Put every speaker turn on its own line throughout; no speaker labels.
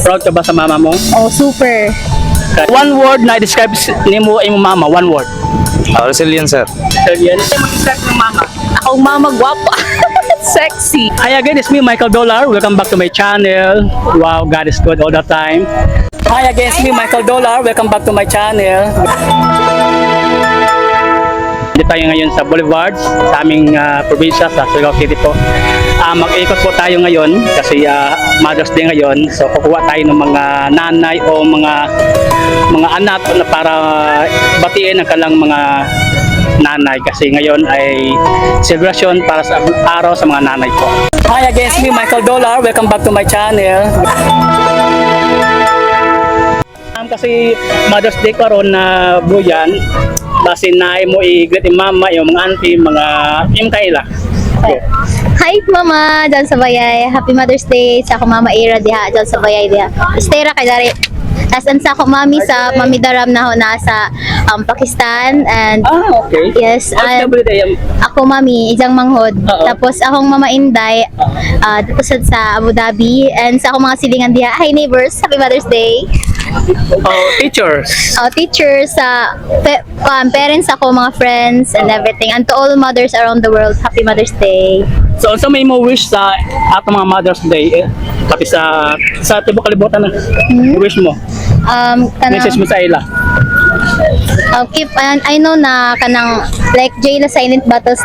Proud ka ba sa mama mo?
Oh, super.
One word na describe ni mo imong mama, one word.
Resilient, sir.
Yan. Ito mo describe ng mama.
Akong mama gwapa. Sexy.
Hi again, it's me, Michael Dollar. Welcome back to my channel. Wow, God is good all the time. Hi again, it's me, Michael Dollar. Welcome back to my channel. Dito tayo ngayon sa Boulevard, sa aming probinsya, sa Surigao City po. Mag-ikot po tayo ngayon kasi Mother's Day ngayon. So kukuha tayo ng mga nanay o mga anak na para batiin ang kalang mga nanay kasi ngayon ay celebration para sa araw sa mga nanay po. Hi again, it's me, Michael Dollar. Welcome back to my channel. Kasi Mother's Day karon na buyan, basi na mo i-greet yung mama, yung mga auntie, yung kaila. Okay.
Hi mama, dyan sa bayay. Happy Mother's Day sa ako mama Ira diha dyan sa bayay diha. Stay ra kay dari. Tasan sa ako mami sa Mami Daram na ho nasa Pakistan and
Okay.
yes, ako mami ijang manghod. Tapos akong mama Inday dito sa Abu Dhabi and sa akong mga silingan diha. Hi neighbors, happy Mother's Day.
Teachers.
Teachers, parents ako, mga friends and everything. And to all mothers around the world, happy Mother's Day.
So unsa may mo wish sa atong mga Mother's Day pati sa tibuok kalibutan na wish mo? Message mo sa ila.
Keep and I know na kanang like Jayla Silent Battles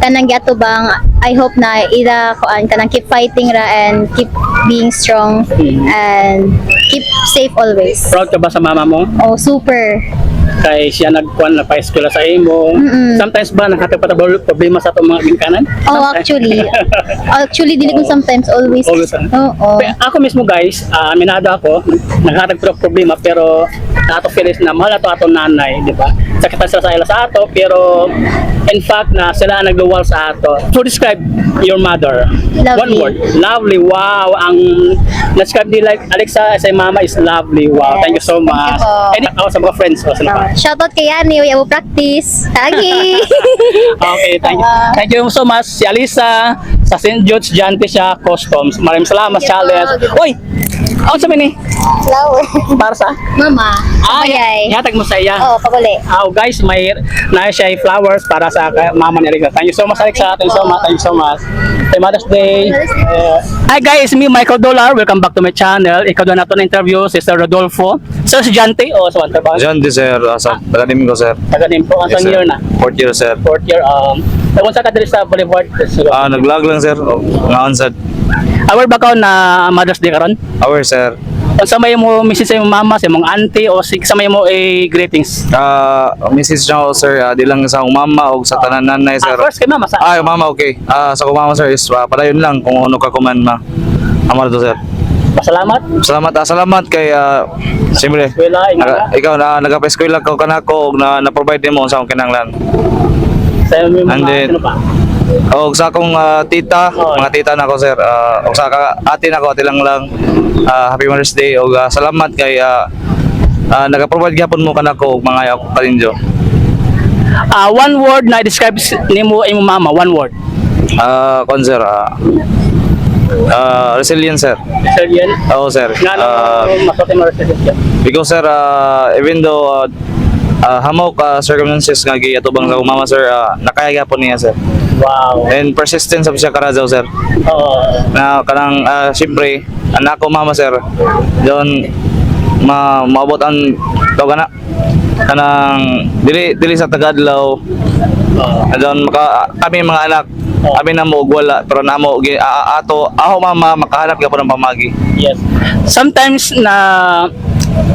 kanang giatubang. I hope na ida kanang keep fighting ra and keep being strong and keep safe always.
Proud ka ba sa mama mo?
Oh, super.
Kay siya nagkuan na pa-eskwela sa imo. Sometimes ba nakatagpatabol problema sa atong mga ginikanan?
Oh, actually dili ko sometimes, always.
Oo. Ako mismo guys, aminado ako, nakatagpro problema pero ato feelings na mahal ato atong nanay, di ba? Sakitan sila sa ila sa ato pero in fact na sila ang nagluwal sa ato. To describe your mother.
Lovely.
One word. Lovely. Wow. Ang describe ni like Alexa as a mama is lovely. Wow.
Yes.
Thank you so much.
Thank you po.
Sa mga friends ko sa
Shoutout kay Yani, we have practice. Tagi.
Okay, thank you. Thank you so much si Alisa sa St. George Jantisha Customs. Maraming salamat, Charles. Oy! Ano sabi ni?
Flower.
Para sa?
Mama. Bayay.
Ihatag mo sa iya.
Oh, paguli.
Guys, may siya flowers para sa mama ni Alexa. Thank you so much, Alexa. Thank you so much. Thank you so much. Happy Mother's Day. Hi guys, me Michael Dollar. Welcome back to my channel. Ikaw doon nato na interview si Sir Rodolfo. Sir, si Jante o sa Trabaho?
John, sir. Taganim ko, sir.
Taganim po. Ang year na?
4th year, sir.
4th year. Nakunsa ka dali sa Boulevard?
Nag-vlog lang, sir. Ngaon, sir.
Aware ba ka na Mother's Day karon?
Aware, sir.
Kung sa may mo message sa iyong mama, sa iyong auntie o sa may mo greetings?
Message na ako, sir. Di lang sa akong mama o sa tanan nanay, sir.
First kay mama.
Yung mama, okay. Sa akong mama, sir, is padayon lang kung ano ka kuman ma. Amal to, sir.
Salamat.
Salamat kay siyempre. Ikaw na nagapa-eskwela ka kanako og na-provide mo sa akong kinahanglan.
Sa iyong
And
mga
then,
sino pa?
og sa akong tita, mga tita nako, sir. Og sa ate nako, ati lang. Happy Mother's Day og salamat kay nagaprovide gyapon mo kanako og mga kaninjo.
One word na describe nimo imong mama, one word.
Sir, resilient, sir.
Resilient.
Oo, sir.
Masote mo resilient.
Because, sir, even though hamok circumstances nga giatubang sa mama, sir, nakaya gyapon niya, sir.
Wow.
And persistence sa siya karazaw, sir. Na kanang siyempre anak ko mama, sir. Doon maabot ang tawag na kanang dili sa tagadlaw. Doon kami mga anak kami na mo wala pero namo ako mama makahanap gyapon ng pamagi.
Yes. Sometimes na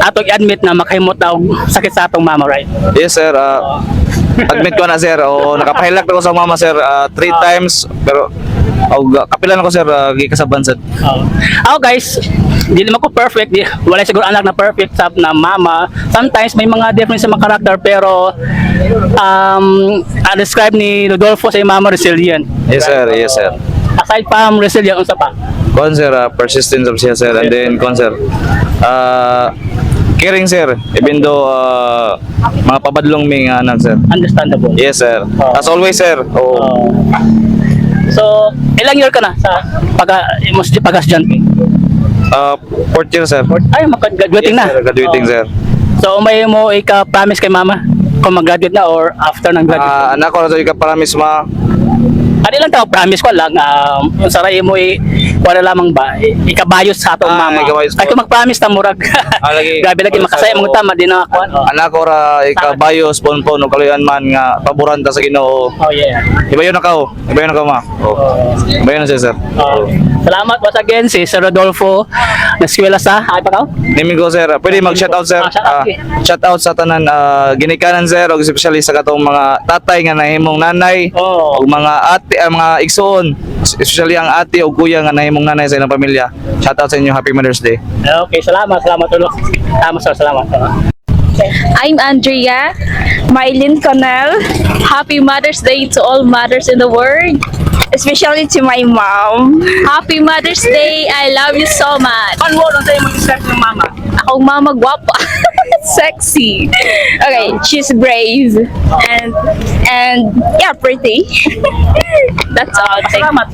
ato i-admit na makahimot daw sakit sa atong mama, right?
Yes, sir. Admit ko na, sir. Nakapahilak ako sa mama, sir, 3 times pero kapilan ako, sir, gikasaban, sir.
Guys, di naman ko perfect. Wala siguro anak na perfect na mama. Sometimes may mga difference sa mga karakter pero describe ni Rodolfo sa mama resilient.
Yes, sir. Yes, sir.
Aside from resilient, unsa pa?
Sir, persistence of siya, sir. And then, sir, caring, sir. Even though mga pabadlong may anak, sir.
Understandable.
Yes, sir. As always, sir.
So, ilang year ka na sa pag-estudyante?
Fourth year, sir.
Ay, mag-graduating
Yes,
na.
sir, graduating,
Oo.
sir.
So, may mo ika-promise kay mama kung mag-graduate na or after ng graduate?
Anak ko na sa ika-promise ma.
Ano lang tao, promise ko lang, yung saray mo wala lamang ba, ikabayos sa atong mama.
Ikabayos
Ay
po.
kung mag-promise ta murag.
Lagi.
Grabe lagi, makasaya mong tama, di na ako.
Anak ko ra ika-bayos, pon-pon, o kaluyan man nga, paboran ta sa Ginoo.
Oh yeah.
Iba yun na kao. Iba yun na kao, ma. Iba yun na siya, sir.
Salamat once again si Sir Rodolfo na eskwela sa, ay pa ka?
Name ko, sir. Pwede mag-shoutout, sir. Shoutout sa tanan ginikanan, sir, o especially sa katong mga tatay nga nahimong nanay,
Oh.
o mga ate, mga igsoon, especially ang ate o kuya nga nahimong nanay sa ilang pamilya. Shoutout sa inyo. Happy Mother's Day.
Okay, salamat ulo. Tama sir, salamat.
I'm Andrea Mylene Connell. Happy Mother's Day to all mothers in the world, especially to my mom. Happy Mother's Day. I love you so much.
One word on tayo mag-describe ng mama.
Akong mama gwapa. Sexy. Okay, she's brave and yeah, pretty. That's all.
Salamat.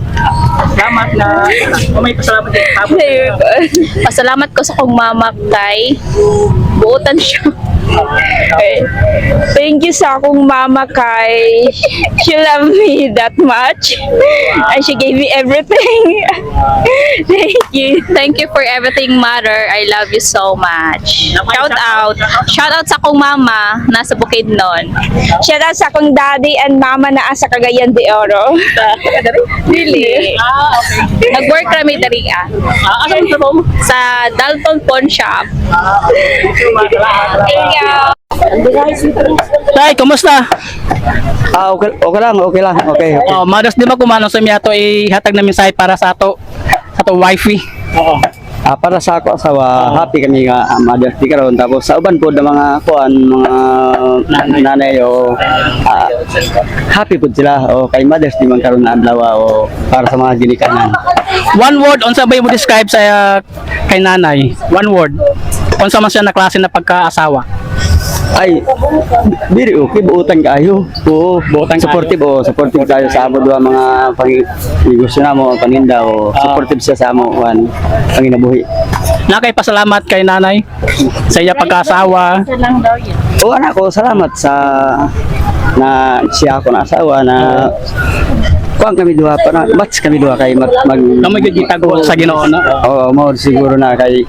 Salamat na. May pasalamat din.
Pasalamat ko sa kong mama kay buutan siya. Okay. Thank you sa akong mama kay she loved me that much and she gave me everything. Thank you. Thank you for everything, mother. I love you so much. Shout out. Shout out sa akong mama nasa Bukidnon. Shout out sa akong daddy and mama na sa Cagayan de Oro. Really?
Okay.
Nag-work kami dari
Asan mo mo?
sa Dalton Pawn Shop. Thank you.
Tay, kumusta?
Okay lang, okay lang. Okay.
Oh, Mother's Day ba kumanong sa miya to ihatag na mensahe para sa to wifey. Oo.
Para sa ako asawa, happy kami nga Mother's Day karon. Tapos sa uban po ng mga mga nanay o happy po sila o kay Mother's Day man karon na adlaw o para sa mga ginikanan.
One word unsa ba mo describe sa kay nanay? One word. Unsa man siya na klase na pagkaasawa?
Ay, diri okay, buutan kaayo. Oo,
Buutan kaayo.
supportive tayo sa amo duha mga negosyo namo, paninda o supportive siya sa amo panginabuhi.
Nakay pasalamat kay nanay sa iya pagkaasawa.
O anak ko, salamat sa na siya ako na asawa na kuan kami duha para match kami duha kay
Kamo gyud gitago sa Ginoo no.
Oo, mo siguro na kay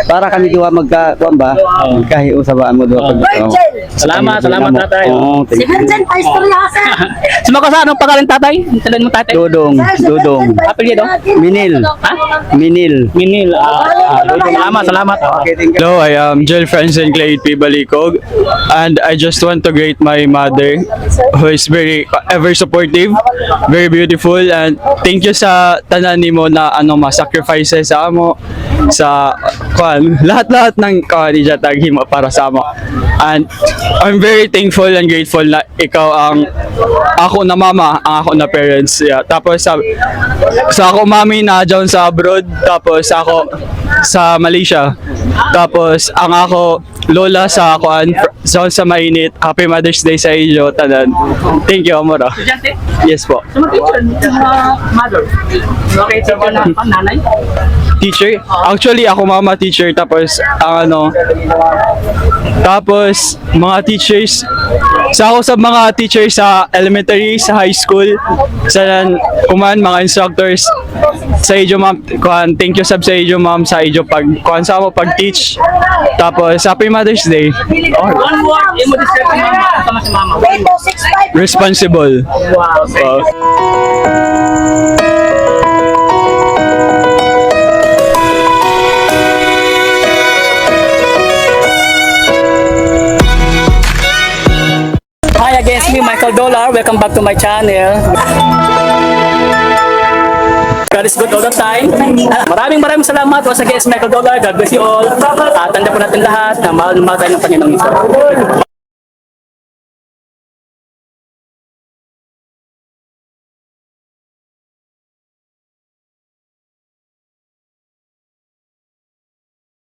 para kami duha kuan ba magkahiusaban mo duha pag
Salamat tatay.
Oo, thank you.
Sumako sa anong pangalan tatay? Talan mo tatay?
Dodong.
Apel niya dong?
Minil.
Ha?
Minil.
Minil. Salamat.
Okay, thank you.
Hello, I am Joel Francine Clay P. Balikog, and I just want to greet my mother, who is very ever supportive, very beautiful, and thank you sa tanan nimo na ma-sacrifices sa amo sa lahat ng ni Jatag himo para sa amo. And I'm very thankful and grateful na ikaw ang ako na mama, ang ako na parents. Yeah. Tapos sa ako mami na dyan sa abroad, tapos ako sa Malaysia. Tapos ang ako lola sa sa mainit. Happy Mother's Day sa inyo tanan. Thank you, Amora.
Estudyante?
Yes po.
Sa mga teacher, mother. Okay, sa nanay?
Teacher? Actually, ako mama teacher, tapos ang tapos mga teachers ako sa mga teachers sa elementary, sa high school, sa mga instructors sa inyo ma'am, thank you sab sa inyo ma'am sa inyo sa mo pag-teach. Tapos Happy Mother's Day.
One word, mo describe kay mama. Sama si mama.
Responsible.
Wow.
Wow.
Hi again, it's me Michael Dollar. Welcome back to my channel. God is good all the time. Maraming salamat once again, it's Michael Dollar. God bless you all. Tanda po natin lahat na mahal tayo ng Panginoong Iso.